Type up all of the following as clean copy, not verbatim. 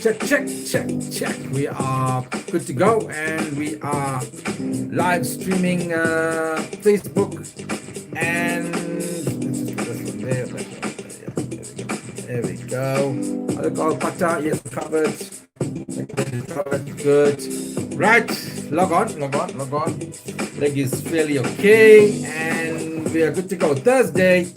Check. We are good to go, and we are live streaming Facebook, and this one there. There we go. Other Pata, yes, covered. Good. Right, log on. Leg is fairly okay, and we are good to go. Thursday.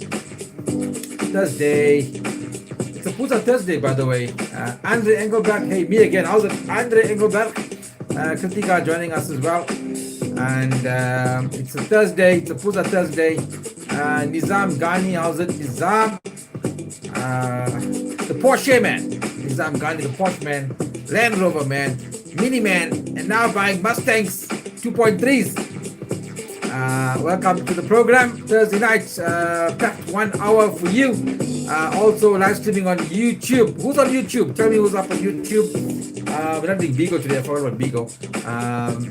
It's a Pusa Thursday, by the way. Andre Engelberg, hey, me again. How's it? Andre Engelberg, Kritika joining us as well. And it's a Thursday. It's a Pusa Thursday. Nizam Ghani, how's it? Nizam, the Porsche man. Nizam Ghani, the Porsche man. Land Rover man. Mini man. And now buying Mustangs 2.3s. Welcome to the program. Thursday night, packed 1 hour for you. Also live streaming on YouTube. Who's on YouTube? Tell me who's up on YouTube. We're not doing Bigo today. I forgot about Bigo.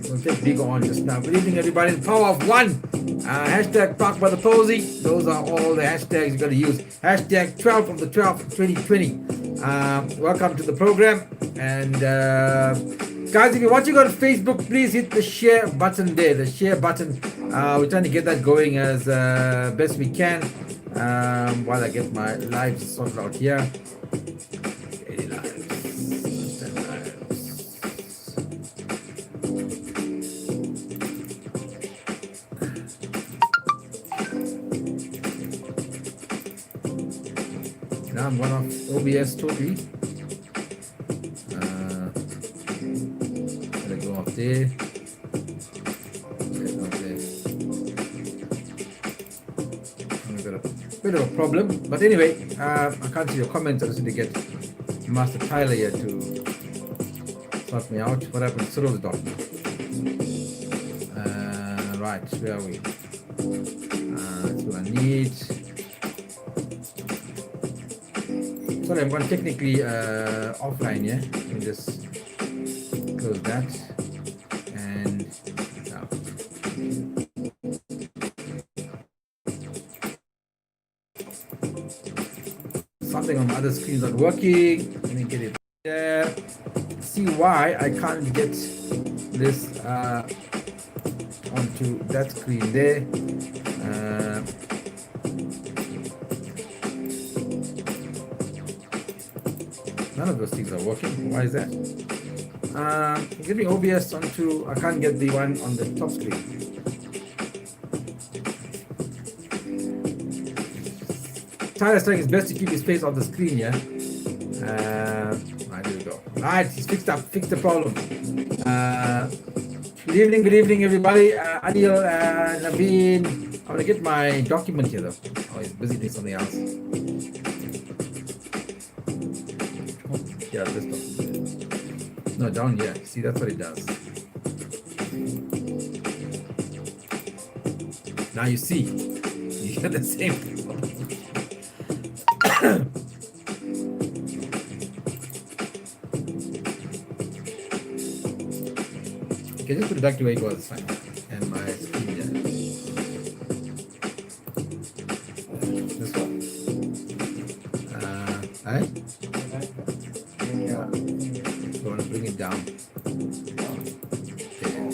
We'll take Bigo on just now. Good evening, everybody. The power of one. Hashtag talk about the posy. Those are all the hashtags you got to use. Hashtag 12 of the 12th, 2020. Welcome to the program. And guys, if you're watching on Facebook, please hit the share button there. The share button. We're trying to get that going as best we can while I get my live sorted out here. 80 lives. 10 lives. Now I'm going off OBS totally. Gotta go off there. Bit of a problem, but anyway, I can't see your comments. I just need to get Master Tyler here to sort me out. What happened? Cyril's dot. Right, where are we? That's what I need. Sorry, I'm going technically offline here. Let me just close that. And now. Something on my other screen is not working. Let me get it there. See why I can't get this onto that screen there. None of those things are working. Why is that? Give me OBS onto. I can't get the one on the top screen. Tyler's trying his best to keep his face on the screen, yeah? Right, there we go. Right, he's fixed the problem. Good evening, everybody. Adil, Naveen. I'm gonna get my document here, though. Oh, he's busy doing something else. Yeah, this document. No, down here. See, that's what it does. Now you see. You get the same thing. Okay, just put it back to where it was, it's fine. And my screen here. This one. Right? Yeah. So I want to bring it down. Okay.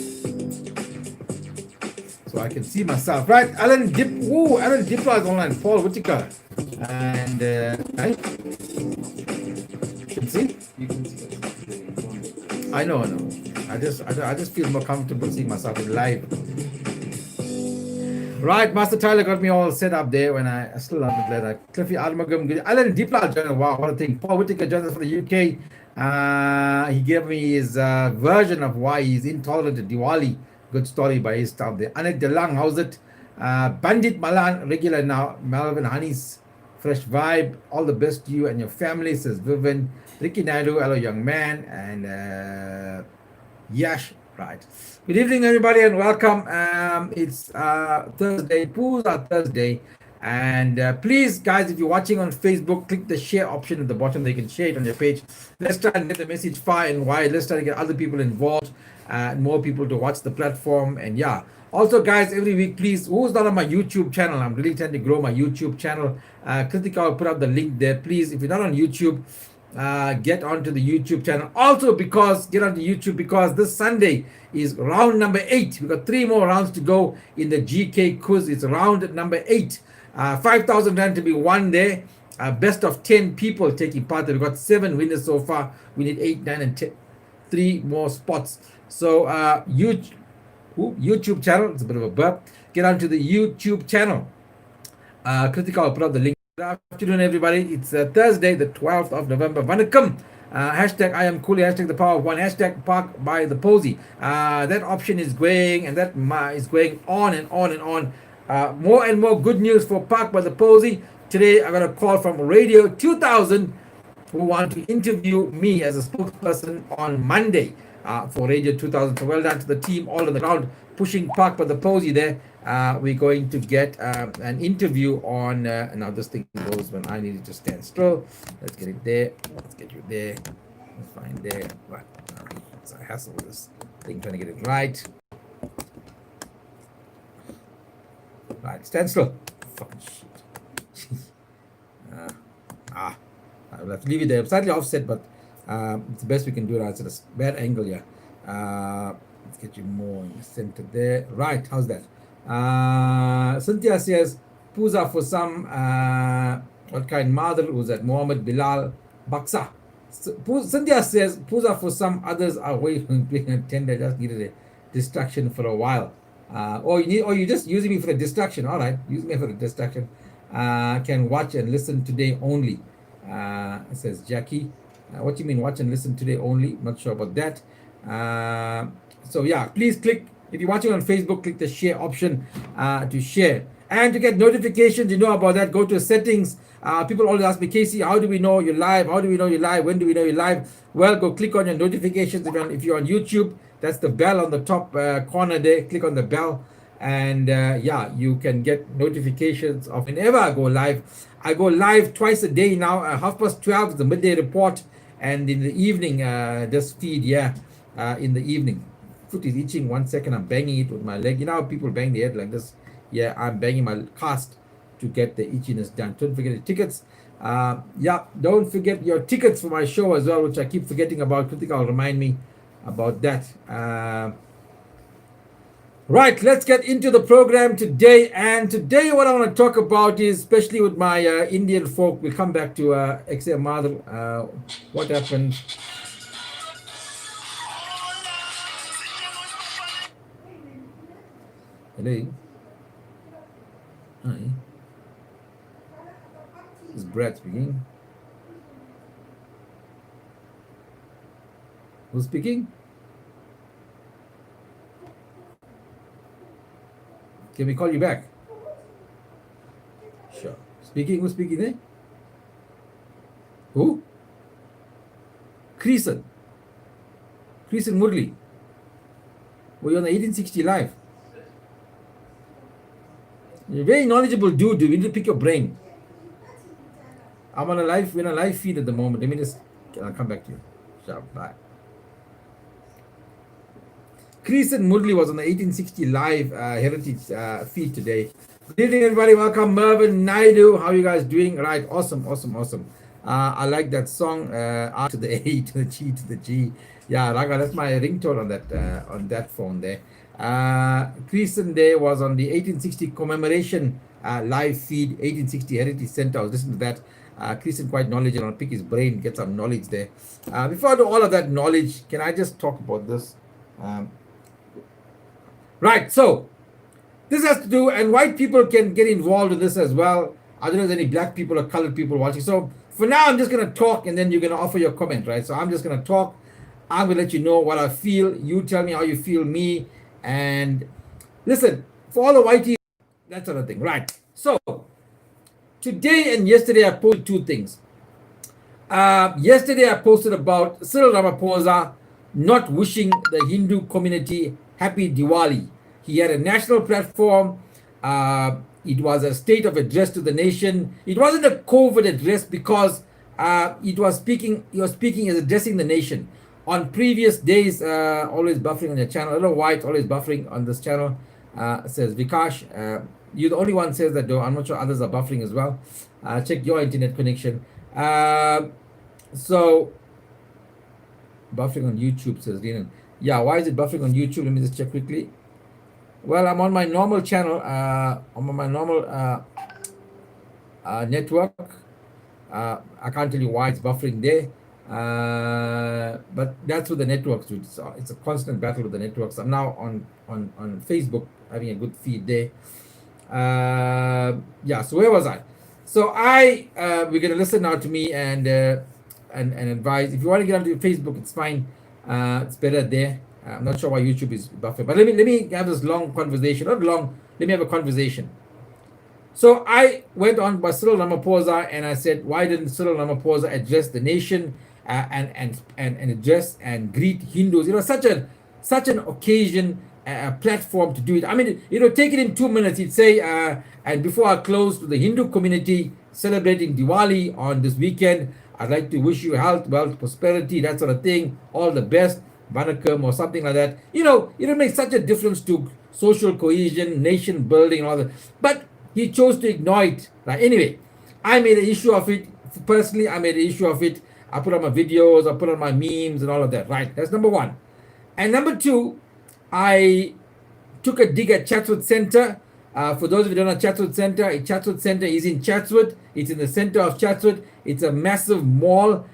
So I can see myself. Right, Alan Diplo is online. Paul Whitaker. And right? You can see? You can see it. I know. I just feel more comfortable seeing myself in live. Right, Master Tyler got me all set up there when I still love it later. Cliffy Almagam, Alan Dipla joined. Wow, what a thing. Paul Whitaker joined us from the UK. He gave me his version of why he's intolerant to Diwali. Good story by his stuff there. Anet Delang, how's it? Bandit Malan, regular now. Melvin Honey's fresh vibe. All the best to you and your family, says Vivian. Ricky Naidu, hello young man. And Yash, right. Good evening, everybody, and welcome. It's Thursday, Pusa Thursday. And please, guys, if you're watching on Facebook, click the share option at the bottom. They can share it on your page. Let's try and get the message far and wide. Let's try to get other people involved, more people to watch the platform. And yeah, also, guys, every week, please, who's not on my YouTube channel? I'm really trying to grow my YouTube channel. Kritika will put up the link there. Please, if you're not on YouTube, get onto the YouTube channel. Also, because get onto YouTube because this Sunday is round number 8. We've got 3 more rounds to go in the GK quiz. It's round number 8. 5,000 rand to be won there. Best of 10 people taking part. We've got 7 winners so far. We need 8, 9, and 10. 3 more spots. So YouTube channel. It's a bit of a burp. Get onto the YouTube channel. Kritika will put up the link. Good afternoon, everybody. It's Thursday, the 12th of November. Vanakkam. Hashtag I am Cooley. Hashtag the power of one. Hashtag park by the posy. That option is going, and that is going on and on and on. More and more good news for Park by the Posy. Today, I got a call from Radio 2000 who want to interview me as a spokesperson on Monday for Radio 2000. So well done to the team all on the ground pushing Park by the Posy there. We're going to get an interview on now this thing goes when I need it to stand still. Let's get it there. Let's get you there. Let's find there. Right. It's a hassle with this thing trying to get it right. Right, stand still. Fucking shit. I will have to leave it there. I'm slightly offset, but it's the best we can do it. It's at a bad angle here. Let's get you more in the center there. Right, how's that? Cynthia says, Puja for some, what kind? Madhur, who's that? Mohammed Bilal Baksa. Cynthia says, Puja for some, others are waiting from playing a tender. Just needed a distraction for a while. You're just using me for the distraction. All right, use me for the distraction. Can watch and listen today only. Says Jackie. What do you mean watch and listen today only? Not sure about that. So yeah, please click. If you're watching on Facebook, click the share option to share. And to get notifications, you know about that, go to settings. People always ask me, Casey, how do we know you're live? How do we know you're live? When do we know you're live? Well, go click on your notifications. If you're on YouTube, that's the bell on the top corner there. Click on the bell. And yeah, you can get notifications of whenever I go live. I go live twice a day now. 12:30 is the midday report. And in the evening, this feed, in the evening. Foot is itching. 1 second, I'm banging it with my leg. You know how people bang their head like this? Yeah, I'm banging my cast to get the itchiness done. Don't forget the tickets. Don't forget your tickets for my show as well, which I keep forgetting about. Kritika will remind me about that. Right, let's get into the program today. And today what I want to talk about is, especially with my Indian folk, we'll come back to XM Madhur, what happened. Hello. Hi. This is Brad speaking. Who's speaking? Can we call you back? Sure. Speaking, who's speaking there? Who? Creason Murli. Were you on the 1860 live? You're a very knowledgeable dude. We need to pick your brain. I'm on a live, we're on a live feed at the moment. Let me just, I'll come back to you. Sure, bye. Creason Murli was on the 1860 live heritage feed today. Good evening, everybody. Welcome, Mervyn Naidu. How are you guys doing? Right, awesome. I like that song. R to the A to the G to the G. Yeah, Raga, that's my ringtone on that phone there. Creason Day was on the 1860 commemoration live feed, 1860 Heritage Center. I was listening to that. Creason quite knowledgeable. I'll pick his brain, get some knowledge there. Before I do all of that knowledge, can I just talk about this? Right, so this has to do, and white people can get involved in this as well. I don't know if there's any black people or colored people watching. So for now, I'm just going to talk, and then you're going to offer your comment, right? So I'm just going to talk. I'm going to let you know what I feel. You tell me how you feel, me. And listen, for all the whitey, that sort of thing. Right. So today and yesterday, I posted 2 things. Yesterday, I posted about Cyril Ramaphosa not wishing the Hindu community happy Diwali. He had a national platform. It was a state of address to the nation. It wasn't a COVID address because he was speaking as addressing the nation. On previous days, always buffering on your channel. I don't know why it's always buffering on this channel. Says Vikash. You're the only one says that though. I'm not sure others are buffering as well. Check your internet connection. So buffering on YouTube, says Renan. Yeah, why is it buffering on YouTube? Let me just check quickly. Well, I'm on my normal channel. I'm on my normal network. I can't tell you why it's buffering there. But that's with the networks. It's a constant battle with the networks. I'm now on Facebook having a good feed there. Yeah, so where was I? So we're gonna listen now to me and advise. If you want to get onto Facebook, it's fine. It's better there. I'm not sure why YouTube is buffering, but let me have this long conversation. Not long. Let me have a conversation. So I went on by Cyril Ramaphosa and I said, why didn't Cyril Ramaphosa address the nation and address and greet Hindus? It was such an occasion, platform to do it. I mean, take it in 2 minutes. He'd say, and before I close, to the Hindu community celebrating Diwali on this weekend, I'd like to wish you health, wealth, prosperity, that sort of thing. All the best, Vanakam, or something like that. It makes such a difference to social cohesion, nation building, and all that. But he chose to ignore it. Right? Anyway, I made an issue of it. Personally, I made an issue of it. I put on my videos, I put on my memes and all of that. Right? That's number one. And number two, I took a dig at Chatsworth Center. For those of you who don't know Chatsworth Center is in Chatsworth. It's in the center of Chatsworth. It's a massive mall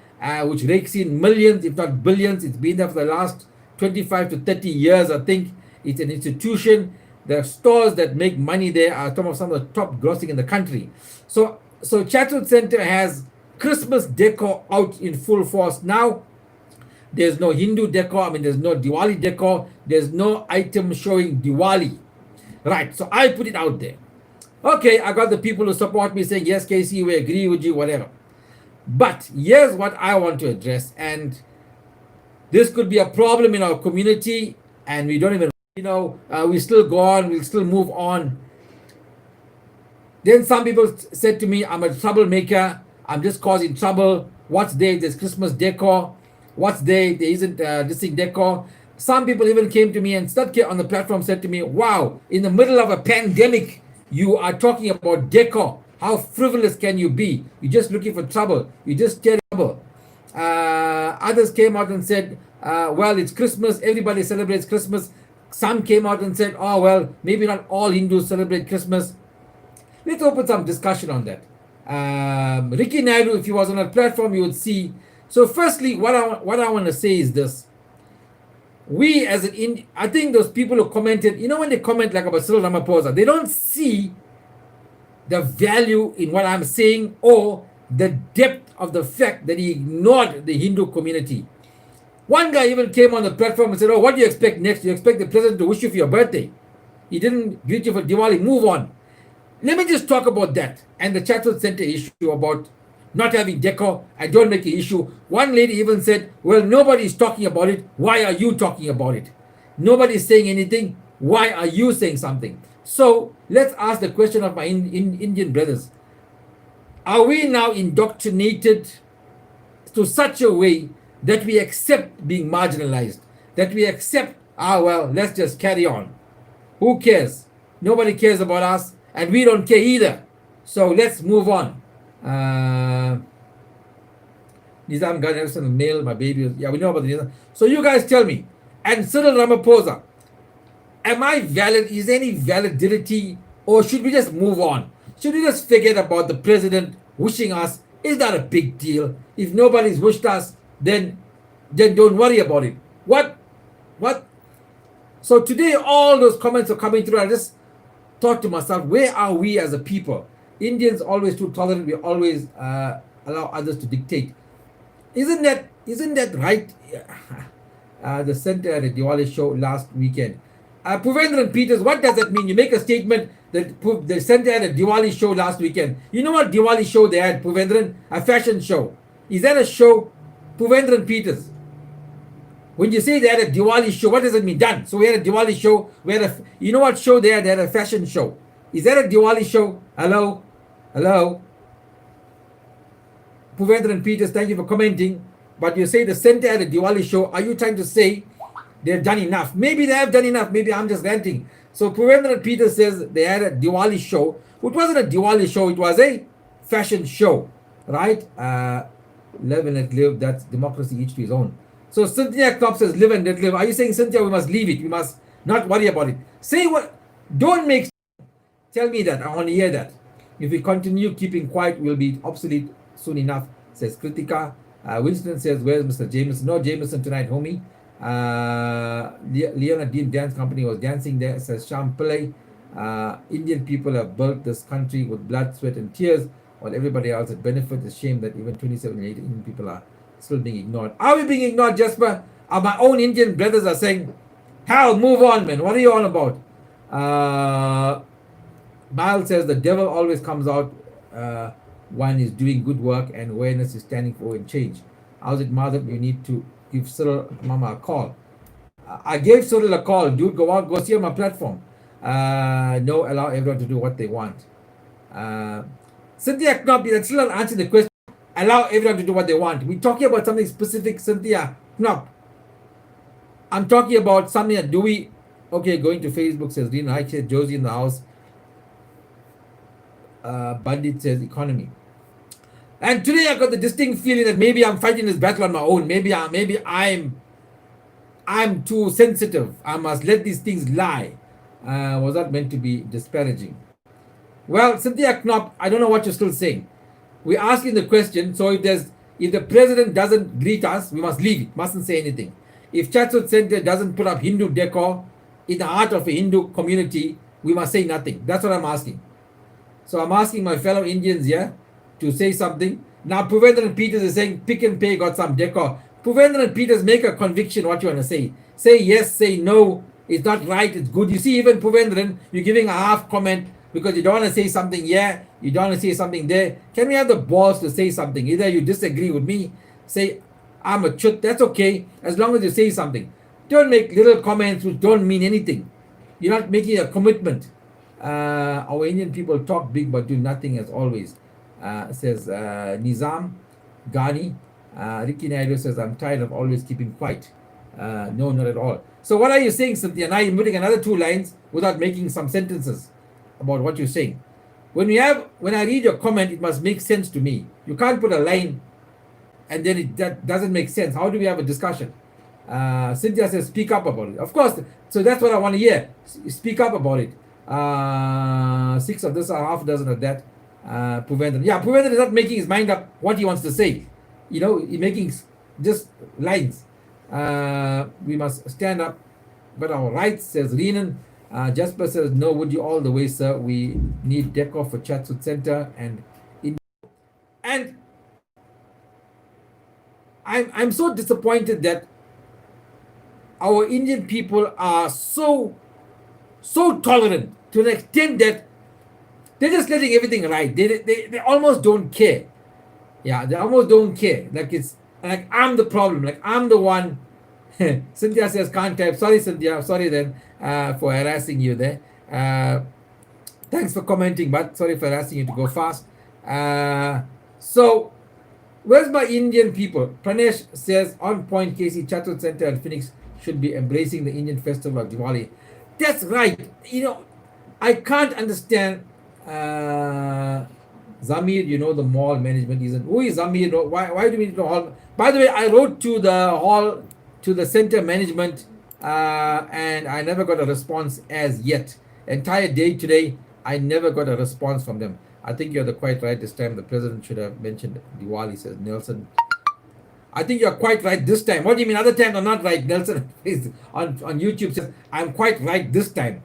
which rakes in millions, if not billions. It's been there for the last 25 to 30 years, I think. It's an institution. The stores that make money there are some of the top grossing in the country. So Chatsworth Center has Christmas decor out in full force now. There's no Hindu decor. There's no Diwali decor. There's no item showing Diwali. Right, so I put it out there. Okay, I got the people who support me saying, yes, KC, we agree with you, whatever. But here's what I want to address. And this could be a problem in our community, and we don't even, we still go on, we'll still move on. Then some people said to me, I'm a troublemaker. I'm just causing trouble. What's there? There's Christmas decor. What's there? There isn't this thing decor. Some people even came to me and on the platform said to me, wow, in the middle of a pandemic, you are talking about decor. How frivolous can you be? You're just looking for trouble. You just get trouble. Others came out and said, well, it's Christmas. Everybody celebrates Christmas. Some came out and said, oh, well, maybe not all Hindus celebrate Christmas. Let's open some discussion on that. Ricky Naidu, if he was on a platform, you would see. So firstly, what I want to say is this. We I think those people who commented, when they comment like about Cyril Ramaphosa, they don't see the value in what I'm saying or the depth of the fact that he ignored the Hindu community. One guy even came on the platform and said, oh, what do you expect next? You expect the president to wish you for your birthday. He didn't greet you for Diwali. Move on. Let me just talk about that and the Chatsworth Center issue about not having decor. I don't make an issue. One lady even said, well, nobody's talking about it. Why are you talking about it? Nobody's saying anything. Why are you saying something? So let's ask the question of my Indian brothers. Are we now indoctrinated to such a way that we accept being marginalized? That we accept, well, let's just carry on. Who cares? Nobody cares about us and we don't care either. So let's move on. Nizam Garrison, male, my baby. Yeah, we know about the Nizam. So you guys tell me. And Cyril Ramaphosa, am I valid? Is there any validity? Or should we just move on? Should we just forget about the president wishing us? Is that a big deal? If nobody's wished us, then don't worry about it. What? So today all those comments are coming through. I just thought to myself, where are we as a people? Indians always too tolerant. We always allow others to dictate. Isn't that right? The center at the Diwali show last weekend. Puvendran Peters, what does that mean? You make a statement that the center had a Diwali show last weekend. You know what Diwali show they had, Puvendran? A fashion show. Is that a show? Puvendran Peters. When you say they had a Diwali show, what does it mean? Done. So we had a Diwali show. You know what show they had? They had a fashion show. Is that a Diwali show? Hello? Puvendran Peters, thank you for commenting. But you say the center had a Diwali show. Are you trying to say they've done enough? Maybe they have done enough. Maybe I'm just ranting. So Puvendran Peters says they had a Diwali show. It wasn't a Diwali show. It was a fashion show, right? live and let live. That's democracy, each to his own. So Cynthia Knopf says live and let live. Are you saying, Cynthia, we must leave it? We must not worry about it. Say what? Don't make. Tell me that. I want to hear that. If we continue keeping quiet, we'll be obsolete soon enough, says Kritika. Winston says, where's Mr. Jameson? No Jameson tonight, homie. Leona Dean Dance Company was dancing there, says Sham Pillai. Indian people have built this country with blood, sweat, and tears, while everybody else had benefited. It's a shame that even 27 Indian people are still being ignored. Are we being ignored, Jasper? My own Indian brothers are saying, hell, move on, man. What are you on about? Miles says the devil always comes out one is doing good work and awareness is standing for and change. How's it, mother? You need to give Cyril Mama a call. I gave Cyril a call, dude. Go out, go see on my platform. No, allow everyone to do what they want. Cynthia Knopf, that's still not answering the question. Allow everyone to do what they want. We're talking about something specific, Cynthia Knopf. I'm talking about something that do we. Okay, going to Facebook, says Rina. Hi, Josie in the house. Bandit says economy. And today I got the distinct feeling that maybe I'm fighting this battle on my own. Maybe I'm too sensitive. I must let these things lie. Was that meant to be disparaging? Well, Cynthia Knopf, I don't know what you're still saying. We're asking the question. So if the president doesn't greet us, we must leave it. Mustn't say anything. If Chatsworth Center doesn't put up Hindu decor in the heart of a Hindu community, we must say nothing. That's what I'm asking. So I'm asking my fellow Indians here to say something. Now Puvendran Peters is saying Pick and Pay got some decor. Puvendran Peters, make a conviction what you want to say. Say yes, say no. It's not right, it's good. You see, even Puvendran, you're giving a half comment because you don't want to say something here, you don't want to say something there. Can we have the balls to say something? Either you disagree with me, say I'm a chut, that's okay, as long as you say something. Don't make little comments which don't mean anything. You're not making a commitment. Our Indian people talk big but do nothing as always, says Nizam Ghani. Ricky Naidu says, I'm tired of always keeping quiet. No, not at all. So what are you saying, Cynthia? Now you're putting another 2 lines without making some sentences about what you're saying. When I read your comment, it must make sense to me. You can't put a line and then that doesn't make sense. How do we have a discussion? Cynthia says, speak up about it. Of course, so that's what I want to hear. Speak up about it. 6 of this, a half dozen of that. Puvendran. Yeah, Puvendran is not making his mind up what he wants to say. You know, he's making just lines. We must stand up, but our rights, says Renan. Jasper says, no, would you all the way, sir? We need decor for Chatsworth Center and I'm so disappointed that our Indian people are so tolerant to an extent that they're just letting everything ride. They almost don't care. Yeah, they almost don't care. Like it's like I'm the problem. Like I'm the one. Cynthia says can't type. Sorry, Cynthia. Sorry then for harassing you there. Thanks for commenting, but sorry for harassing you to go fast. So where's my Indian people? Pranesh says on point. Casey, Chatsworth Center and Phoenix should be embracing the Indian festival of Diwali. That's right. You know, I can't understand. Zamir, you know the mall management isn't. Who is Zamir? Why do we need to hall? By the way, I wrote to the hall, to the center management, and I never got a response as yet. Entire day today, I never got a response from them. I think you're quite right this time. The president should have mentioned Diwali, says Nelson. I think you're quite right this time. What do you mean? Other times I'm not right. Nelson on YouTube says I'm quite right this time.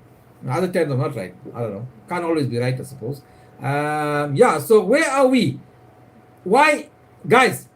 Other times I'm not right. I don't know. Can't always be right, I suppose. Yeah, so where are we? Why, guys,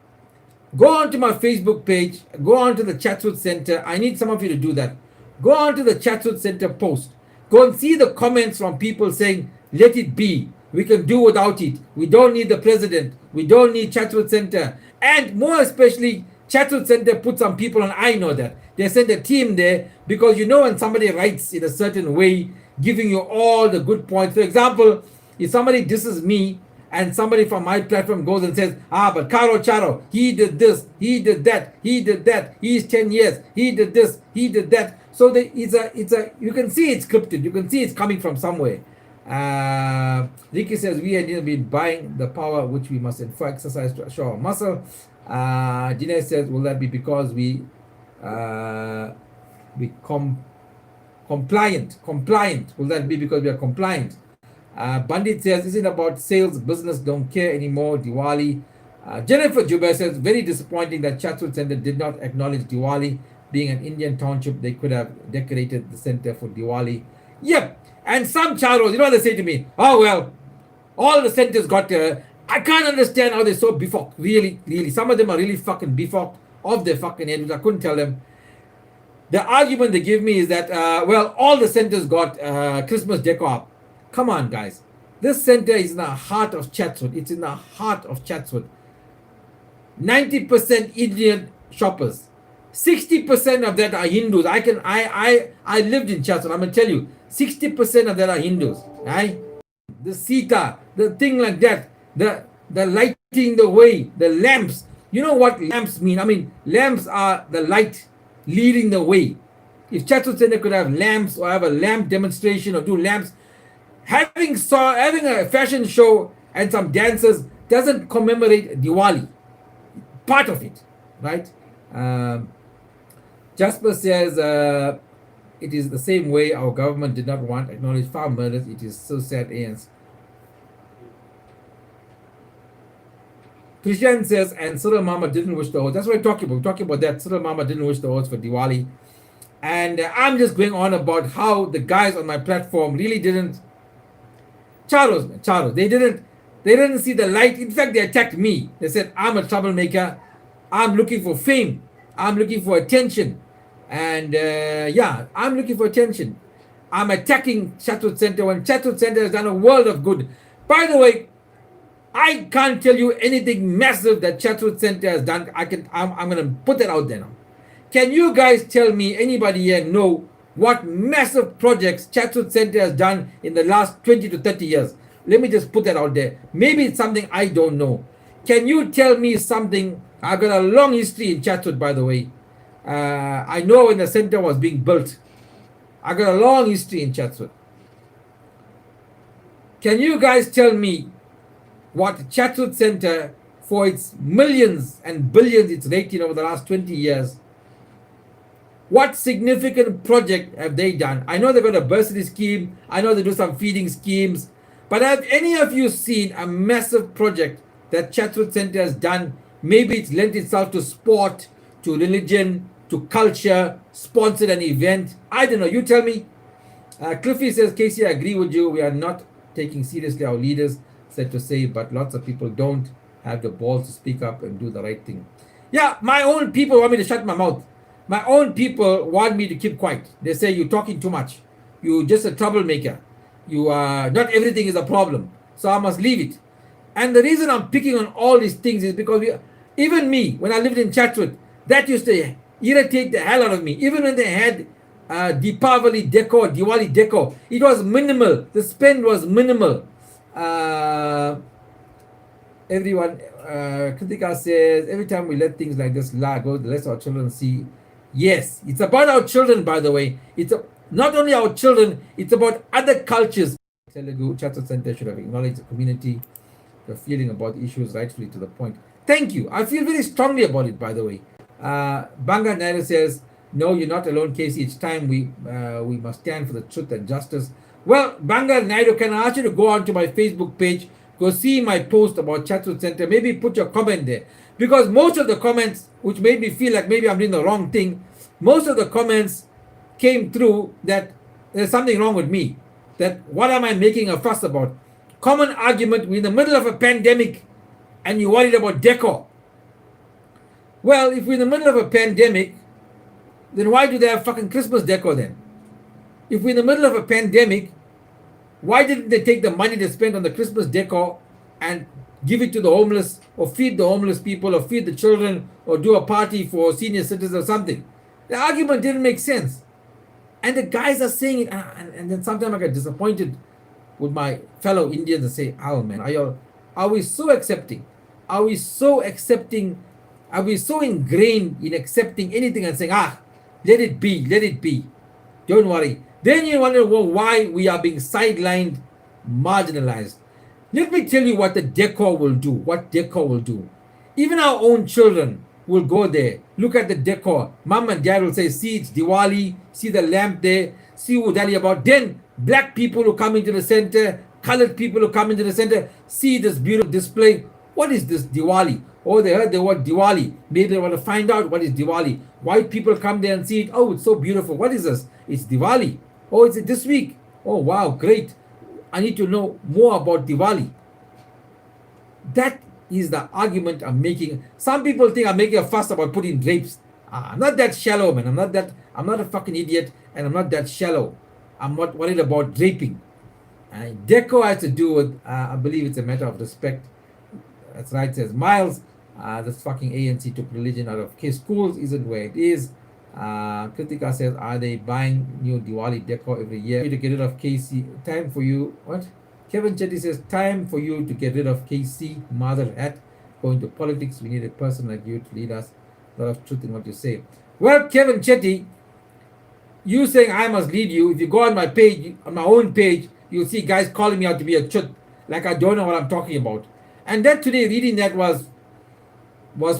go on to my Facebook page, go on to the Chatsworth Center. I need some of you to do that. Go on to the Chatsworth Center post. Go and see the comments from people saying, let it be. We can do without it. We don't need the president. We don't need Chatsworth Center. And more especially, Chatsworth Center put some people on. I know that. They sent a team there because you know when somebody writes in a certain way, giving you all the good points. For example, if somebody disses me and somebody from my platform goes and says, but Caro Charo, he did this, he did that, he's 10 years, he did this, he did that. So it's a you can see it's scripted, you can see it's coming from somewhere. Ricky says we Indians have been buying the power which we must enforce exercise to show our muscle. Dinesh says, will that be because uh, we compliant? Will that be because we are compliant? Bandit says, isn't about sales, business don't care anymore, Diwali. Jennifer Jubair says, very disappointing that Chatswood Center did not acknowledge Diwali. Being an Indian township, they could have decorated the center for Diwali. Yep. And some charos, you know what they say to me? Oh, well, all the centers got, I can't understand how they're so befocked. Really, really. Some of them are really fucking befocked off their fucking head, which I couldn't tell them. The argument they give me is that, well, all the centers got Christmas decor up. Come on, guys. This center is in the heart of Chatswood. It's in the heart of Chatswood. 90% Indian shoppers. 60% of that are Hindus. I lived in Chatswood. I'm gonna tell you, 60% of that are Hindus. Right? The Sita, the thing like that, the lighting the way, the lamps. You know what lamps mean? I mean, lamps are the light leading the way. If Chatswood Center could have lamps or have a lamp demonstration or do lamps, having a fashion show and some dancers doesn't commemorate Diwali. Part of it, right? Jasper says it is the same way our government did not want to acknowledge farm murders. It is so sad, Ians. Christian says, and Cyril Mama didn't wish the host. That's what we're talking about. We're talking about that. Cyril Mama didn't wish the host for Diwali. And I'm just going on about how the guys on my platform really didn't. Charos. They didn't see the light. In fact, they attacked me. They said, I'm a troublemaker. I'm looking for fame. I'm looking for attention. And yeah, I'm looking for attention. I'm attacking Chatswood Center when Chatswood Center has done a world of good. By the way, I can't tell you anything massive that Chatswood Center has done. I'm going to put that out there now. Can you guys tell me, anybody here know what massive projects Chatswood Center has done in the last 20 to 30 years? Let me just put that out there. Maybe it's something I don't know. Can you tell me something? I've got a long history in Chatswood, by the way. I know when the center was being built. I got a long history in Chatswood. Can you guys tell me what Chatswood Center, for its millions and billions it's rated over the last 20 years, what significant project have they done? I know they've got a bursary scheme. I know they do some feeding schemes. But have any of you seen a massive project that Chatswood Center has done? Maybe it's lent itself to sport, to religion, to culture, sponsored an event. I don't know. You tell me. Cliffy says, Casey, I agree with you. We are not taking seriously our leaders, said to say, but lots of people don't have the balls to speak up and do the right thing. Yeah, my own people want me to shut my mouth. My own people want me to keep quiet. They say, you're talking too much. You're just a troublemaker. You are not everything is a problem. So I must leave it. And the reason I'm picking on all these things is because even me, when I lived in Chatswood, that used to irritate the hell out of me. Even when they had Diwali decor, it was minimal. The spend was minimal. Everyone, Kritika says, every time we let things like this go, the less our children see. Yes, it's about our children, by the way. It's not only our children, it's about other cultures. Telugu Chatswood Center should have acknowledged the community, the feeling about the issues rightfully to the point. Thank you. I feel very strongly about it, by the way. Banga Naira says, no, you're not alone, Casey. It's time we must stand for the truth and justice. Well, Banga Naira, can I ask you to go onto my Facebook page, go see my post about Chatswood Center, maybe put your comment there. Because most of the comments, which made me feel like maybe I'm doing the wrong thing, most of the comments came through that there's something wrong with me. That what am I making a fuss about? Common argument, we're in the middle of a pandemic and you're worried about decor. Well, if we're in the middle of a pandemic, then why do they have fucking Christmas decor then? If we're in the middle of a pandemic, why didn't they take the money they spent on the Christmas decor and give it to the homeless, or feed the homeless people, or feed the children, or do a party for senior citizens or something? The argument didn't make sense. And the guys are saying it, and then sometimes I get disappointed with my fellow Indians and say, oh man, are we so accepting? Are we so accepting? Are we so ingrained in accepting anything and saying, let it be, don't worry. Then you wonder why we are being sidelined marginalized. Let me tell you what the decor will do. What decor will do. Even our own children will go there, look at the decor. Mom and dad will say, see, it's Diwali, see the lamp there, see what Diwali about. Then black people who come into the center, colored people who come into the center, see this beautiful display. What is this Diwali? Oh, they heard the word Diwali. Maybe they want to find out what is Diwali. White people come there and see it. Oh, it's so beautiful. What is this? It's Diwali. Oh, it's this week. Oh, wow, great. I need to know more about Diwali. That is the argument I'm making. Some people think I'm making a fuss about putting drapes. I'm not that shallow, man. I'm not a fucking idiot, and I'm not that shallow. I'm not worried about draping. Deco has to do with, I believe it's a matter of respect. That's right, says Miles. This fucking ANC took religion out of schools isn't where it is. Kritika says, are they buying new Diwali decor every year to get rid of KC? Time for you. What? Kevin Chetty says, time for you to get rid of KC, mother hat. Going to politics, we need a person like you to lead us. A lot of truth in what you say. Well, Kevin Chetty, you saying I must lead you. If you go on my page, on my own page, you'll see guys calling me out to be a chut, like I don't know what I'm talking about. And that today, reading that was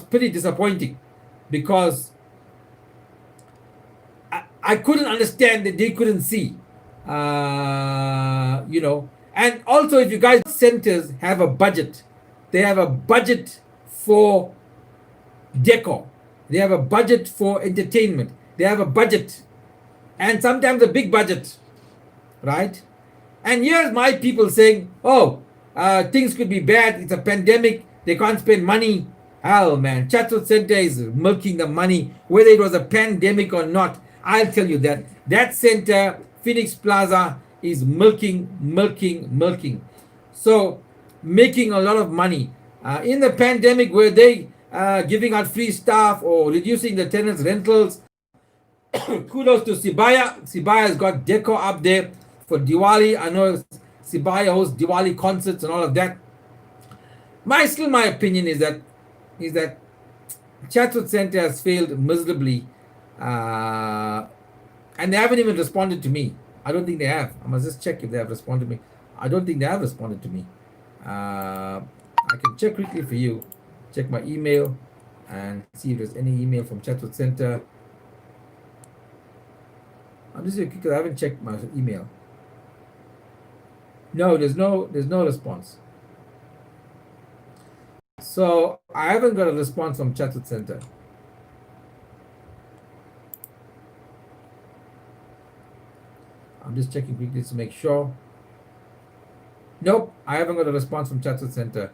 pretty disappointing, because I couldn't understand that they couldn't see. And also, if you guys centers have a budget, they have a budget for decor, they have a budget for entertainment, they have a budget, and sometimes a big budget, right? And here's my people saying, oh, things could be bad, it's a pandemic, they can't spend money. Hell, man, Chatsworth Center is milking the money, whether it was a pandemic or not. I'll tell you that center, Phoenix Plaza, is milking. So making a lot of money. In the pandemic, were they giving out free stuff or reducing the tenants' rentals? Kudos to Sibaya. Sibaya has got decor up there for Diwali. I know Sibaya hosts Diwali concerts and all of that. My opinion is that Chatsworth Center has failed miserably, and they haven't even responded to me. I don't think they have. I must just check if they have responded to me. I don't think they have responded to me. I can check quickly for you. Check my email and see if there's any email from Chatsworth Center. I'm just going because I haven't checked my email. No, there's no response. So I haven't got a response from Chatsworth Center. I'm just checking quickly to make sure. Nope, I haven't got a response from Chatsworth Center.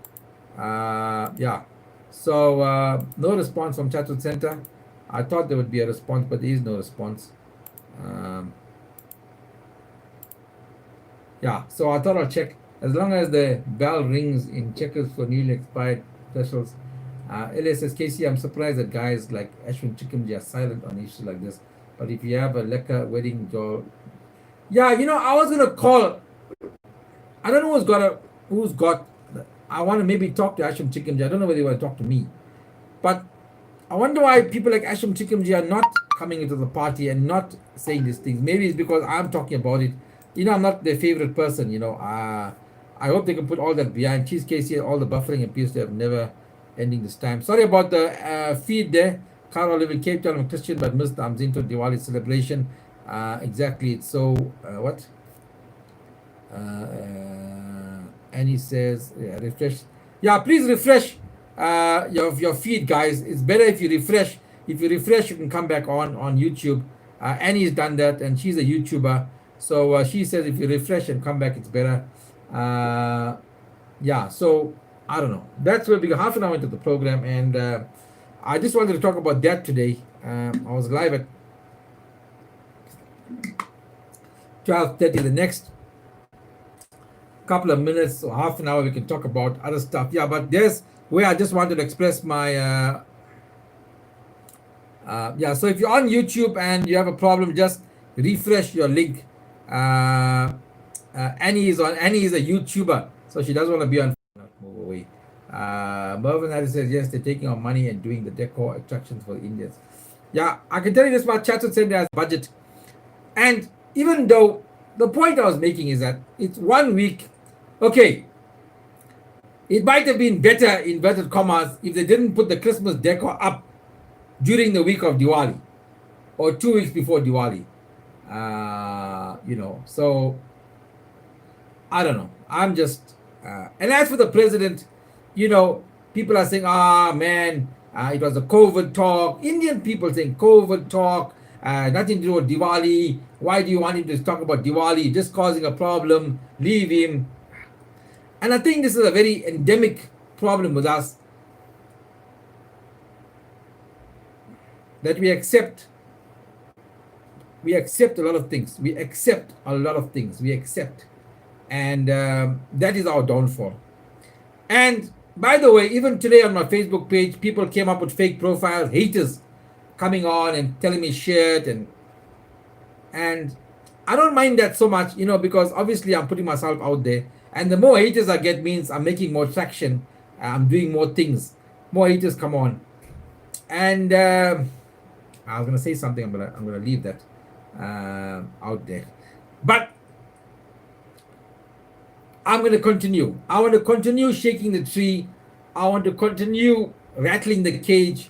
Yeah. So no response from Chatsworth Center. I thought there would be a response, but there is no response. Yeah, so I thought I'll check. As long as the bell rings in checkers for newly expired specials. Elias says, Casey, I'm surprised that guys like Ashwin Chickamji are silent on issues like this. But if you have a lekker wedding doll, yeah, I was gonna call. I don't know who's got. I want to maybe talk to Ashwin Chickamji. I don't know whether they want to talk to me, but I wonder why people like Ashwin Chickamji are not coming into the party and not saying these things. Maybe it's because I'm talking about it. I'm not their favorite person. I hope they can put all that behind. Cheese Casey, all the buffering appears to have never ending this time. Sorry about the feed there. Carl live in Cape Town. I'm a Christian but missed the Amzinto Diwali celebration. Exactly. It's so what? And he says, yeah, refresh. Yeah, please refresh your feed, guys. It's better if you refresh. If you refresh, you can come back on YouTube. Annie's done that, and she's a YouTuber. So she says if you refresh and come back, it's better. Yeah, so I don't know. That's where we go half an hour into the program, and I just wanted to talk about that today. I was live at 12:30. The next couple of minutes or half an hour, we can talk about other stuff. Yeah, but there's where I just wanted to express my yeah. So if you're on YouTube and you have a problem, just refresh your link. Annie is a YouTuber, so she doesn't want to be on. Move away. Mervyn Harris says yes, they're taking our money and doing the decor attractions for the Indians. Yeah, I can tell you this about Chatsworth Center has budget, and even though the point I was making is that it's 1 week Okay, it might have been better, inverted commas, if they didn't put the Christmas decor up during the week of Diwali or 2 weeks before Diwali. So I don't know. I'm just, and as for the president, you know, people are saying, man, it was a COVID talk. Indian people saying COVID talk, nothing to do with Diwali. Why do you want him to talk about Diwali? Just causing a problem. Leave him. And I think this is a very endemic problem with us, that we accept a lot of things. We accept a lot of things. We accept. And that is our downfall. And by the way, even today on my Facebook page, people came up with fake profiles, haters coming on and telling me shit, and I don't mind that so much, because obviously I'm putting myself out there, and the more haters I get means I'm making more traction, I'm doing more things, more haters come on, and I was gonna say something, I'm gonna leave that out there, but I'm going to continue. I want to continue shaking the tree. I want to continue rattling the cage.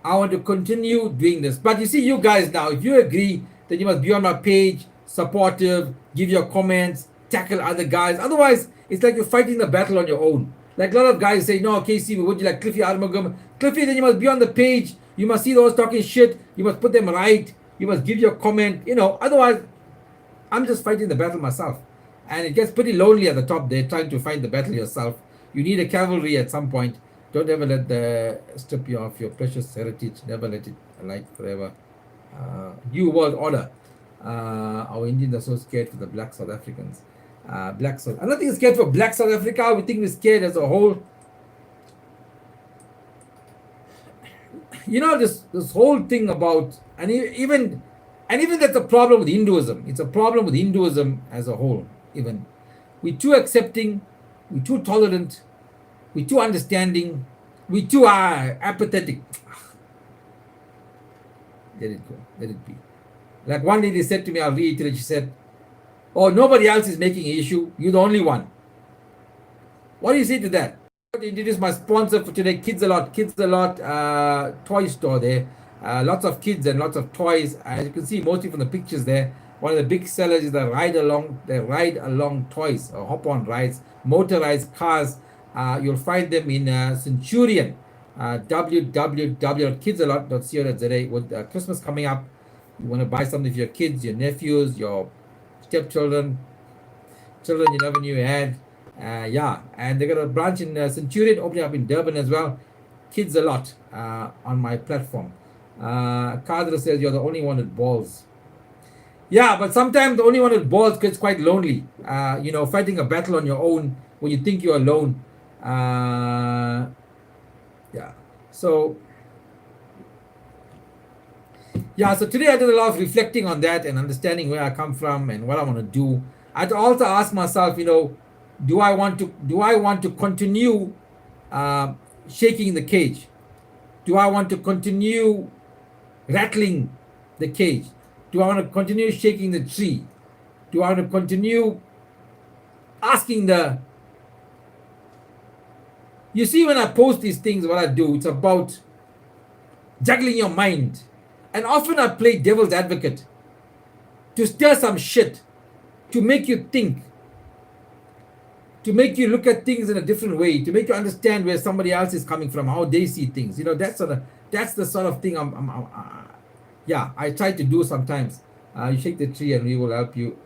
I want to continue doing this. But you see, you guys now, if you agree that you must be on my page, supportive, give your comments, tackle other guys. Otherwise, it's like you're fighting the battle on your own. Like a lot of guys say, no, Casey, would you like Cliffy Armagum? Cliffy, then you must be on the page. You must see those talking shit. You must put them right. You must give your comment. Otherwise, I'm just fighting the battle myself. And it gets pretty lonely at the top there, trying to fight the battle yourself. You need a cavalry at some point. Don't ever let the strip you of your precious heritage. Never let it alight forever. New world order. Our Indians are so scared for the black South Africans. Black South. I don't think it's scared for black South Africa. We think we're scared as a whole. This whole thing about, and even that's a problem with Hinduism. It's a problem with Hinduism as a whole. Even we're too accepting, we're too tolerant, we're too understanding, we too apathetic. Let it go, let it be. Like one lady said to me, I'll reiterate, she said, oh, nobody else is making an issue, you're the only one. What do you say to that? I introduce my sponsor for today, Kids a Lot toy store there. Lots of kids and lots of toys. As you can see, mostly from the pictures there. One of the big sellers is the ride along toys, or hop on rides, motorized cars. You'll find them in Centurion, www.kidsalot.co.za. With Christmas coming up, you want to buy something for your kids, your nephews, your stepchildren, children you never knew you had. And they got a branch in Centurion, opening up in Durban as well. Kids a Lot on my platform. Kadra says you're the only one with balls. Yeah, but sometimes the only one with balls gets quite lonely. Fighting a battle on your own when you think you're alone. So today I did a lot of reflecting on that and understanding where I come from and what I want to do. I'd also ask myself, do I want to continue shaking the cage? Do I want to continue rattling the cage? Do I want to continue shaking the tree? Do I want to continue asking you see, when I post these things, what I do, it's about juggling your mind. And often I play devil's advocate to stir some shit, to make you think, to make you look at things in a different way, to make you understand where somebody else is coming from, how they see things. That's the sort of thing I try to do sometimes. You shake the tree and we will help you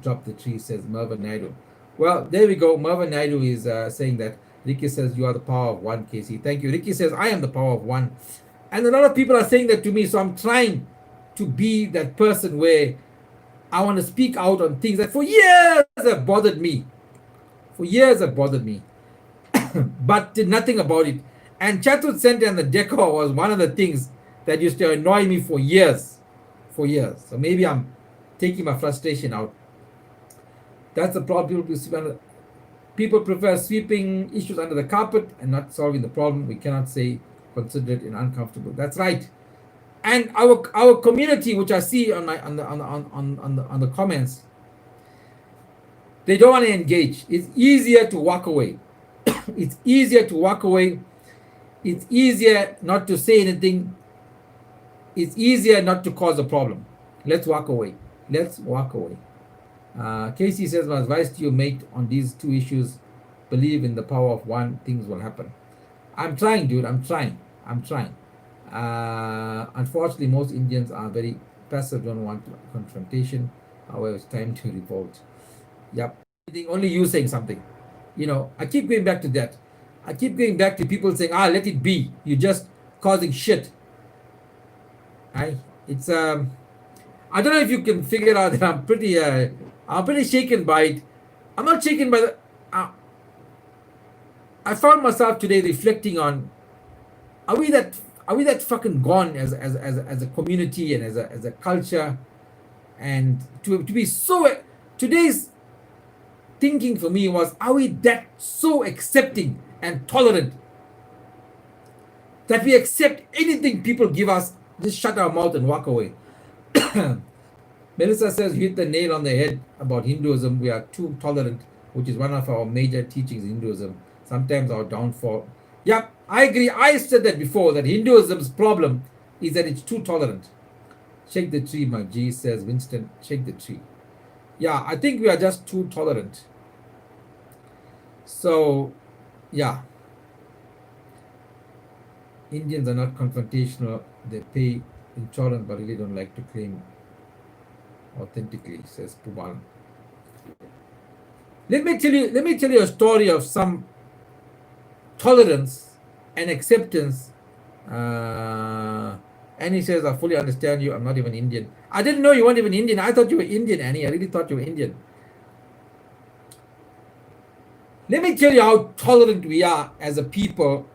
drop the tree, says Mervyn Naidu. Well, there we go. Mervyn Naidu is saying that. Ricky says, you are the power of one, Casey. Thank you. Ricky says, I am the power of one. And a lot of people are saying that to me, so I'm trying to be that person where I want to speak out on things that for years have bothered me. But did nothing about it. And Chatur Center and the decor was one of the things that used to annoy me for years. So maybe I'm taking my frustration out. That's the problem. People prefer sweeping issues under the carpet and not solving the problem. We cannot say considerate and uncomfortable. That's right. And our community, which I see on the comments, They don't want to engage. It's easier to walk away. It's easier to walk away. It's easier not to say anything. It's easier not to cause a problem. Let's walk away. Let's walk away. Casey says, my advice to you, mate, on these two issues, believe in the power of one, things will happen. I'm trying, dude. I'm trying. Unfortunately, most Indians are very passive, don't want confrontation. However, it's time to revolt. Yep. Only you saying something. I keep going back to that. I keep going back to people saying, let it be. You're just causing shit. It's I don't know if you can figure out that I'm pretty shaken by it. I'm not shaken by the. I found myself today reflecting on: Are we that fucking gone as a community and as a culture, and to be so. Today's thinking for me was: Are we that so accepting and tolerant that we accept anything people give us? Just shut our mouth and walk away. Melissa says, you hit the nail on the head about Hinduism. We are too tolerant, which is one of our major teachings in Hinduism. Sometimes our downfall. Yeah, I agree. I said that before, that Hinduism's problem is that it's too tolerant. Shake the tree, my G, says Winston. Shake the tree. Yeah, I think we are just too tolerant. So, yeah. Indians are not confrontational. They pay insurance but really don't like to claim authentically, says Pubal. Let me tell you a story of some tolerance and acceptance. Annie says, I fully understand you. I'm not even Indian. I didn't know you weren't even Indian. I thought you were Indian, Annie. I really thought you were Indian. Let me tell you how tolerant we are as a people,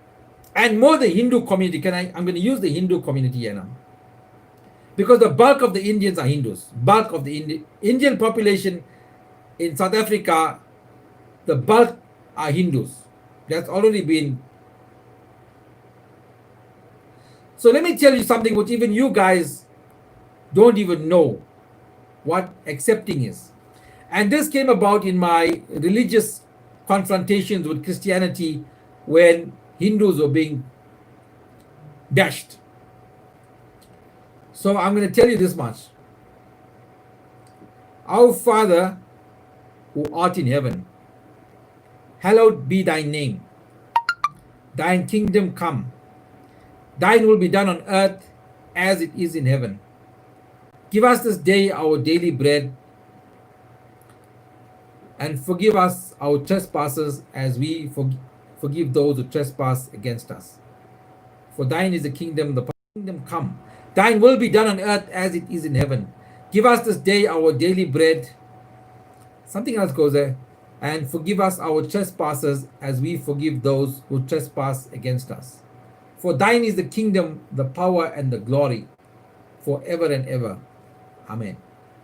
and more the Hindu community. I'm going to use the Hindu community here now, because the bulk of the Indians are Hindus. Bulk of the Indian population in South Africa, the bulk are Hindus. That's already been. So let me tell you something which even you guys don't even know what accepting is. And this came about in my religious confrontations with Christianity when Hindus were being bashed. So I'm going to tell you this much. Our Father who art in heaven, hallowed be thy name. Thine kingdom come. Thine will be done on earth as it is in heaven. Give us this day our daily bread, and forgive us our trespasses as we forgive those who trespass against us. For thine is the kingdom come. Thine will be done on earth as it is in heaven. Give us this day our daily bread. Something else goes there. And forgive us our trespasses as we forgive those who trespass against us. For thine is the kingdom, the power, and the glory, forever and ever. Amen.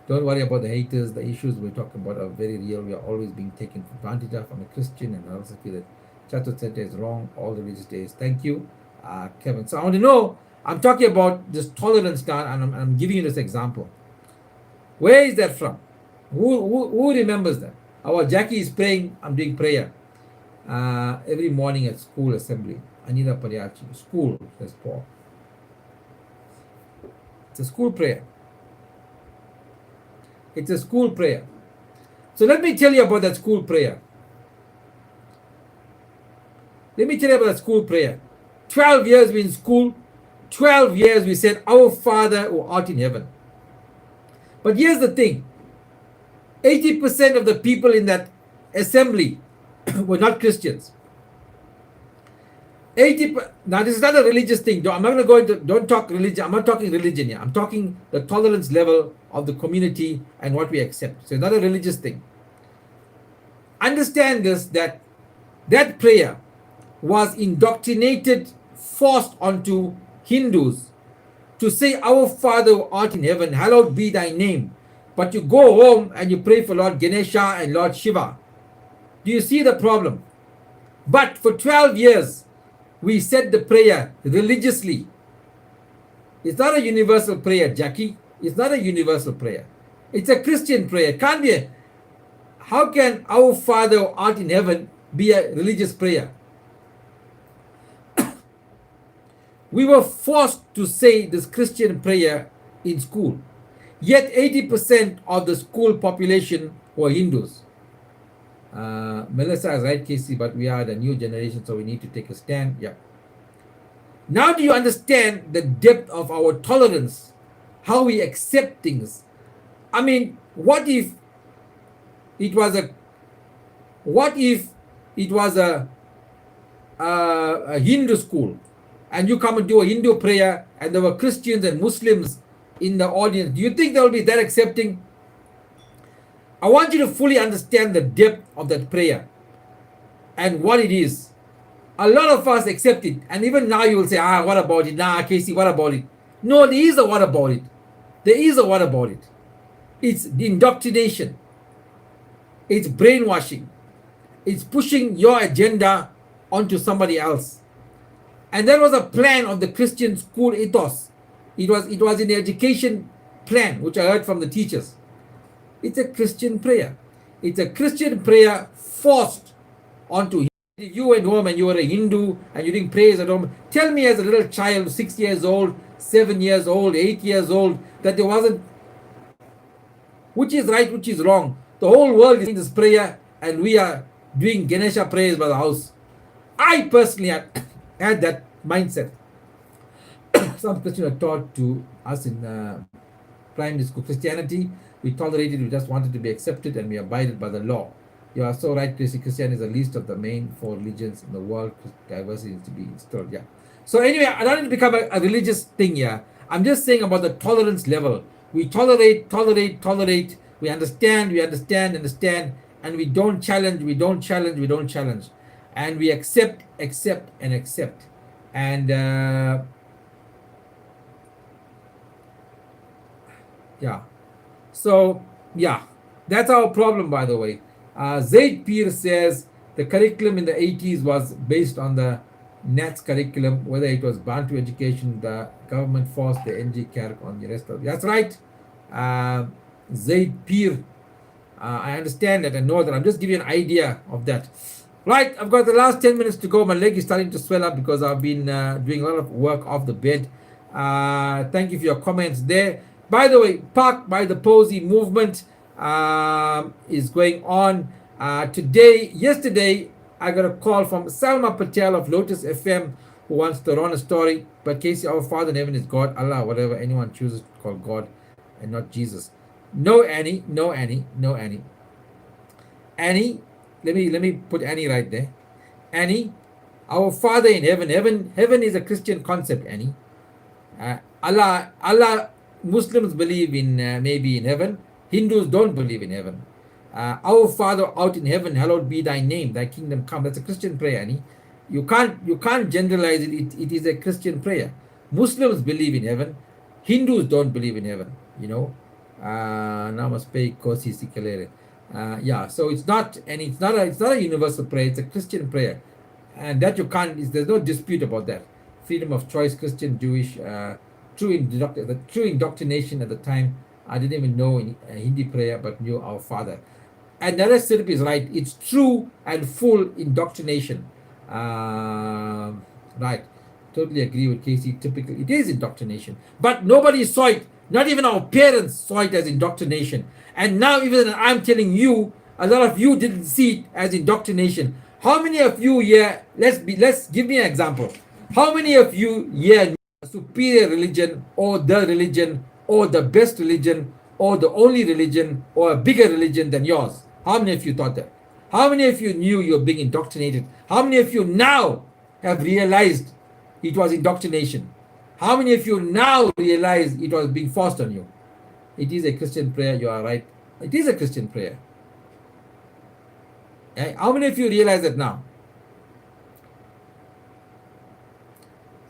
Don't worry about the haters. The issues we're talking about are very real. We are always being taken advantage of. I'm a Christian, and I also feel that Chato Center is wrong all the religious days. Thank you, Kevin. So I want to know, I'm talking about this tolerance now, and I'm giving you this example. Where is that from? Who remembers that? Our Jackie is praying. I'm doing prayer every morning at school assembly. Anita Pariachi. School, says Paul. It's a school prayer. It's a school prayer. So let me tell you about that school prayer. 12 years we in school. 12 years we said, Our Father who art in heaven. But here's the thing. 80% of the people in that assembly were not Christians. Now this is not a religious thing. I'm not going to go into, don't talk religion. I'm not talking religion here. I'm talking the tolerance level of the community and what we accept. So it's not a religious thing. Understand this, that prayer was indoctrinated, forced onto Hindus to say, Our Father who art in heaven, hallowed be thy name. But you go home and you pray for Lord Ganesha and Lord Shiva. Do you see the problem? But for 12 years, we said the prayer religiously. It's not a universal prayer, Jackie. It's not a universal prayer. It's a Christian prayer. Can't be. how can our Father who art in heaven be a religious prayer? We were forced to say this Christian prayer in school. Yet 80% of the school population were Hindus. Melissa is right, Casey, but we are the new generation, so we need to take a stand. Yeah. Now, do you understand the depth of our tolerance? How we accept things? I mean, it was a what if it was a Hindu school, and you come and do a Hindu prayer, and there were Christians and Muslims in the audience? Do you think they will be that accepting? I want you to fully understand the depth of that prayer and what it is. A lot of us accept it, and even now you will say, what about it? Nah, Casey, what about it? No, there is a what about it. There is a what about it. It's the indoctrination. It's brainwashing. It's pushing your agenda onto somebody else. And that was a plan of the Christian school ethos. It was in the education plan, which I heard from the teachers. It's a Christian prayer. It's a Christian prayer forced onto. If you went home and you were a Hindu and you didn't praise at home, tell me as a little child, 6 years old, 7 years old, 8 years old, that there wasn't, which is right, which is wrong. The whole world is doing this prayer and we are doing Ganesha prayers by the house. I personally had that mindset. Some Christians are taught to us in primary school Christianity. We tolerated, we just wanted to be accepted, and we abided by the law. You are so right, Christianity is the least of the main 4 religions in the world. Diversity needs to be installed. Yeah. So anyway, I don't need to become a religious thing here. I'm just saying about the tolerance level. We tolerate. We understand, and we don't challenge. And we accept. And yeah. So yeah, that's our problem, by the way. Thir says the curriculum in the 80s was based on the NATS curriculum, whether it was Bantu education, the government forced the NG character on the rest of it. That's right. Thir, I understand that and know that. I'm just giving you an idea of that. Right, I've got the last 10 minutes to go. My leg is starting to swell up because I've been doing a lot of work off the bed. Thank you for your comments there. By the way, Park by the Posey movement is going on. Yesterday, I got a call from Salma Patel of Lotus FM who wants to run a story. But Casey, our Father in heaven is God, Allah, whatever anyone chooses to call God and not Jesus. No, Annie. Annie, let me put Annie right there. Annie, our Father in heaven. Heaven is a Christian concept, Annie. Allah, Muslims believe in maybe in heaven. Hindus don't believe in heaven. Our Father out in heaven, hallowed be thy name, thy kingdom come. That's a Christian prayer, Annie. You can't generalize it. It is a Christian prayer. Muslims believe in heaven. Hindus don't believe in heaven. Namaste kosi sikalere. Yeah, so it's not a universal prayer. It's a Christian prayer, and that you can't. There's no dispute about that. Freedom of choice, Christian, Jewish, true indoctrination at the time. I didn't even know in Hindi prayer, but knew our Father. And Narendra Sirp is right. It's true and full indoctrination. Right. Totally agree with Casey. Typically, it is indoctrination. But nobody saw it. Not even our parents saw it as indoctrination. And now, even I'm telling you, a lot of you didn't see it as indoctrination. How many of you here, let's give me an example. How many of you here a superior religion or the best religion or the only religion or a bigger religion than yours? How many of you thought that? How many of you knew you were being indoctrinated? How many of you now have realized it was indoctrination? How many of you now realize it was being forced on you? It is a Christian prayer, you are right. It is a Christian prayer. How many of you realize that now?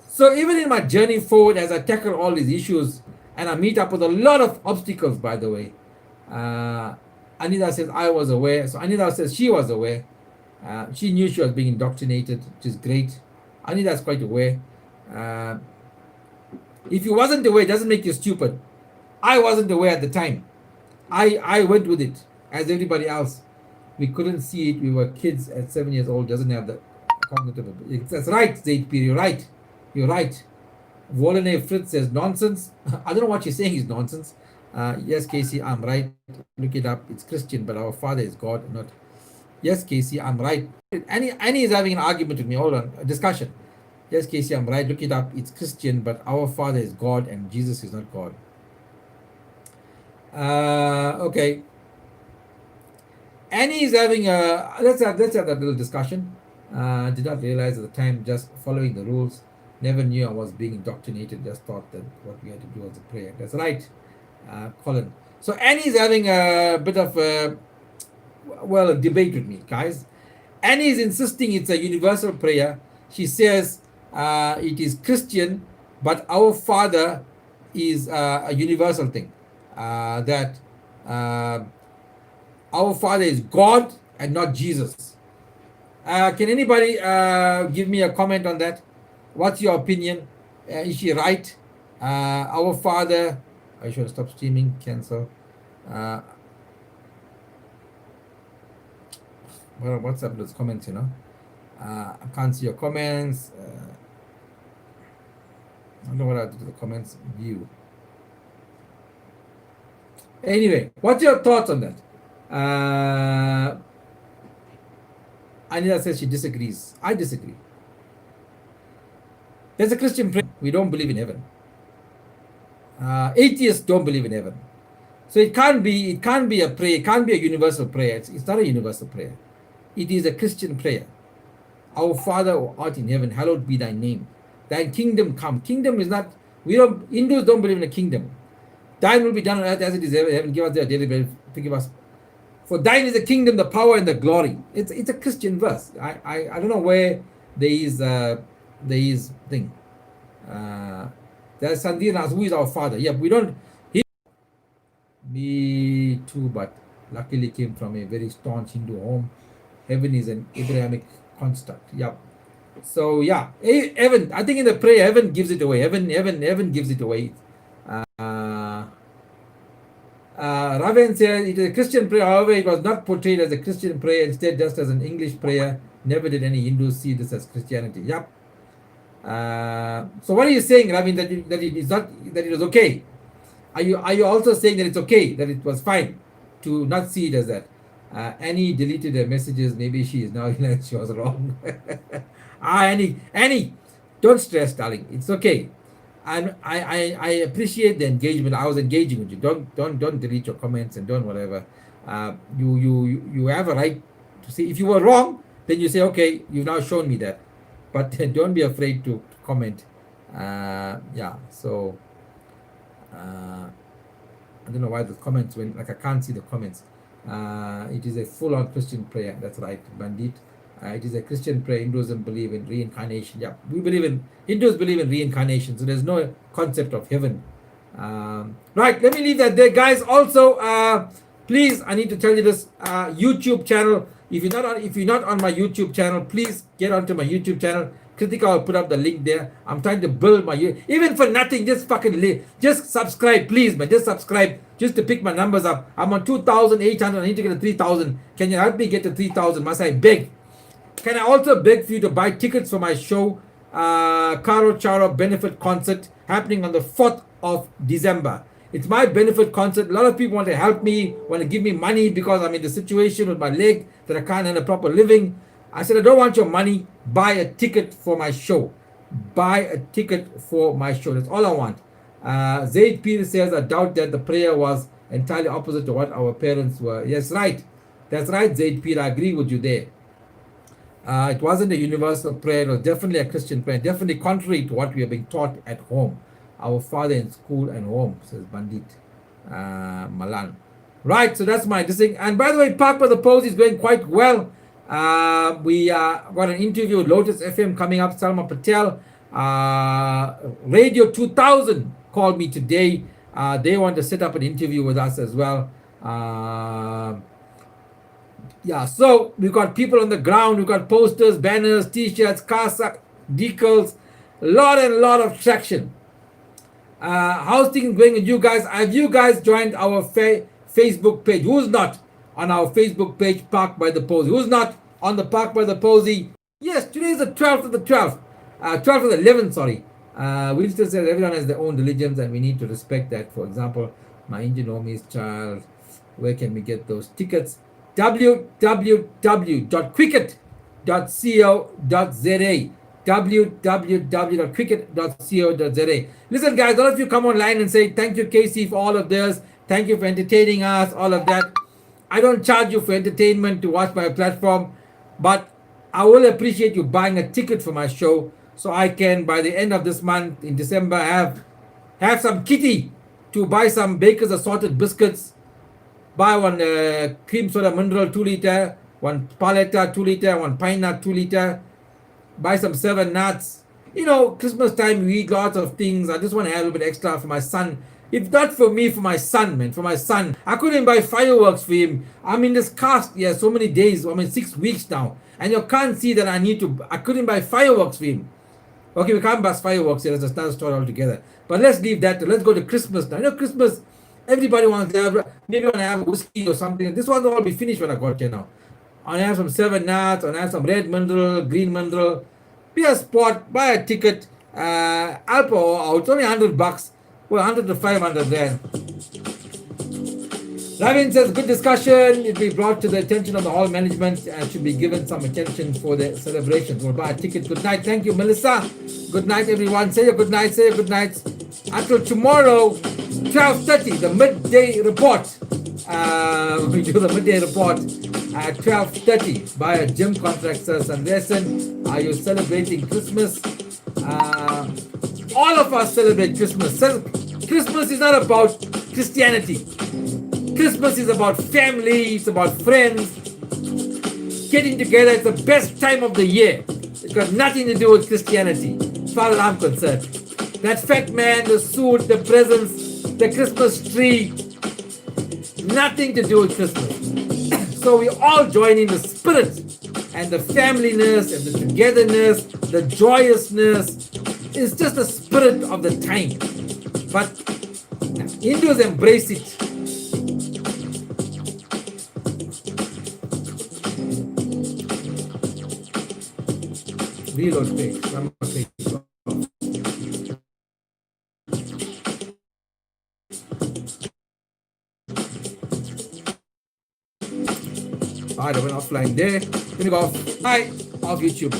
So even in my journey forward, as I tackle all these issues, and I meet up with a lot of obstacles, by the way, Anita says I was aware. So Anita says she was aware. She knew she was being indoctrinated, which is great. Anita is quite aware. If you wasn't aware, it doesn't make you stupid. I wasn't aware at the time. I went with it as everybody else. We couldn't see it. We were kids at 7 years old. Doesn't have the cognitive ability. That's right, Zaid Pir. You're right. You're right. Volane Fritz says nonsense. I don't know what she's saying is nonsense. Yes, Casey, I'm right. Look it up. It's Christian, but our Father is God, not. Yes, Casey, I'm right. Annie is having an argument with me. Hold on, a discussion. Yes, Casey, I'm right. Look it up. It's Christian, but our Father is God and Jesus is not God. Okay. Annie is having a let's have that little discussion. Did not realize at the time, just following the rules. Never knew I was being indoctrinated. Just thought that what we had to do was a prayer. That's right, Colin. So Annie is having a bit of a debate with me, guys. Annie is insisting it's a universal prayer. She says it is Christian, but our Father is a universal thing. That our Father is God and not Jesus. Can anybody give me a comment on that? What's your opinion? Is she right? Our Father. I should stop streaming. Cancel. What's up with those comments? I can't see your comments. I don't know what I do to the comments. View. Anyway, what's your thoughts on that? Anita says she disagrees. I disagree. There's a Christian prayer. We don't believe in heaven. Atheists don't believe in heaven. So it can't be a prayer. It can't be a universal prayer. It's not a universal prayer. It is a Christian prayer. Our Father who art in heaven, hallowed be thy name. Thy kingdom come. Kingdom is not, Hindus don't believe in a kingdom. Thine will be done on earth as it is in heaven. Give us our daily bread. Forgive us. For thine is the kingdom, the power, and the glory. It's a Christian verse. I don't know where there is thing. There's Thir asks, who is our Father? Yeah, we don't. Me too, but luckily came from a very staunch Hindu home. Heaven is an Abrahamic construct. Yep. So yeah, heaven. I think in the prayer, heaven gives it away. Heaven gives it away. Raven said it is a Christian prayer. However, it was not portrayed as a Christian prayer. Instead, just as an English prayer. Never did any Hindus see this as Christianity. Yep. So what are you saying, Raven? That it is not, that it was okay? Are you also saying that it's okay, that it was fine to not see it as that? Annie deleted her messages. Maybe she is now realized she was wrong. Annie, don't stress, darling. It's okay. I appreciate the engagement. I was engaging with you. Don't delete your comments and don't whatever. You have a right to say if you were wrong. Then you say, okay, you've now shown me that. But don't be afraid to comment. Yeah. So I don't know why the comments went, like I can't see the comments. It is a full-on Christian prayer. That's right, Bandit. It is a Christian prayer. Hinduism believe in reincarnation. Yeah, Hindus believe in reincarnation. So there's no concept of heaven. Right, let me leave that there, guys. Also, please, I need to tell you this YouTube channel. If you're not on my YouTube channel, please get onto my YouTube channel. Kritika will put up the link there. I'm trying to build my, even for nothing, just just subscribe, please, man. Just subscribe, just to pick my numbers up. I'm on 2,800. I need to get to 3,000. Can you help me get to 3,000? Must I beg? Can I also beg for you to buy tickets for my show, Karo Charo benefit concert happening on the 4th of December. It's my benefit concert. A lot of people want to help me, want to give me money because I'm in the situation with my leg that I can't earn a proper living. I said, I don't want your money. Buy a ticket for my show. Buy a ticket for my show. That's all I want. Zaid Peter says, I doubt that the prayer was entirely opposite to what our parents were. Yes, right. That's right, Zaid Peter. I agree with you there. It wasn't a universal prayer. It was definitely a Christian prayer. Definitely contrary to what we are being taught at home. Our father in school and home, says Bandit Malan. Right, so that's my thing. And by the way, Park by the Post is going quite well. We got an interview with Lotus FM coming up. Salma Patel, Radio 2000 called me today. They want to set up an interview with us as well. Yeah, so we've got people on the ground. We've got posters, banners, t-shirts, kasak, decals, a lot of traction. How's things going with you guys? Have you guys joined our Facebook page? Who's not? on our Facebook page, Park by the Posy. Who's not on the Park by the Posy? Yes, today is the 12th of the 12th. 12th of the 11th, sorry. We still say everyone has their own religions and we need to respect that. For example, my Indian homies child, where can we get those tickets? www.cricket.co.za www.cricket.co.za. Listen, guys, a lot of you come online and say, thank you, Casey, for all of this. Thank you for entertaining us, all of that. I don't charge you for entertainment to watch my platform, but I will appreciate you buying a ticket for my show so I can, by the end of this month in December, have some kitty to buy some Baker's assorted biscuits, buy one cream soda mineral 2 liter, one paletta 2 liter, one pine nut 2 liter, buy some 7 nuts. You know, Christmas time we eat lots of things. I just want to have a little bit extra for my son. If not for me, for my son, man, for my son. I couldn't buy fireworks for him. I'm in this cast, yeah, so many days. I mean, 6 weeks now. And you can't see that I couldn't buy fireworks for him. Okay, we can't buy fireworks here. That's another story altogether. But let's leave that. Let's go to Christmas now. You know, Christmas, everybody wants to have, maybe want to have whiskey or something. This one will all be finished when I got here now. I have some 7 nuts, I have some red mineral, green mineral. Be a spot, buy a ticket. I'll pay out. It's only $100. Well, 100 to 500 then. Ravin says, good discussion. It will be brought to the attention of the hall management and should be given some attention for the celebrations. We'll buy a ticket. Good night. Thank you, Melissa. Good night, everyone. Say your good night. Say your good night. Until tomorrow, 12:30, the midday report. We do the midday report at 12:30 by a gym contractor. Sanderson, are you celebrating Christmas? All of us celebrate Christmas. Christmas is not about Christianity. Christmas is about family, it's about friends, getting together. It's the best time of the year. It's got nothing to do with Christianity, as far as I'm concerned. That fat man, the suit, the presents, the Christmas tree, nothing to do with Christmas. So we all join in the spirit and the familyness and the togetherness, the joyousness. It's just the spirit of the time. But Hindus embrace it. Reload page. Alright, I went offline there. Let me go off. Hi, off YouTube.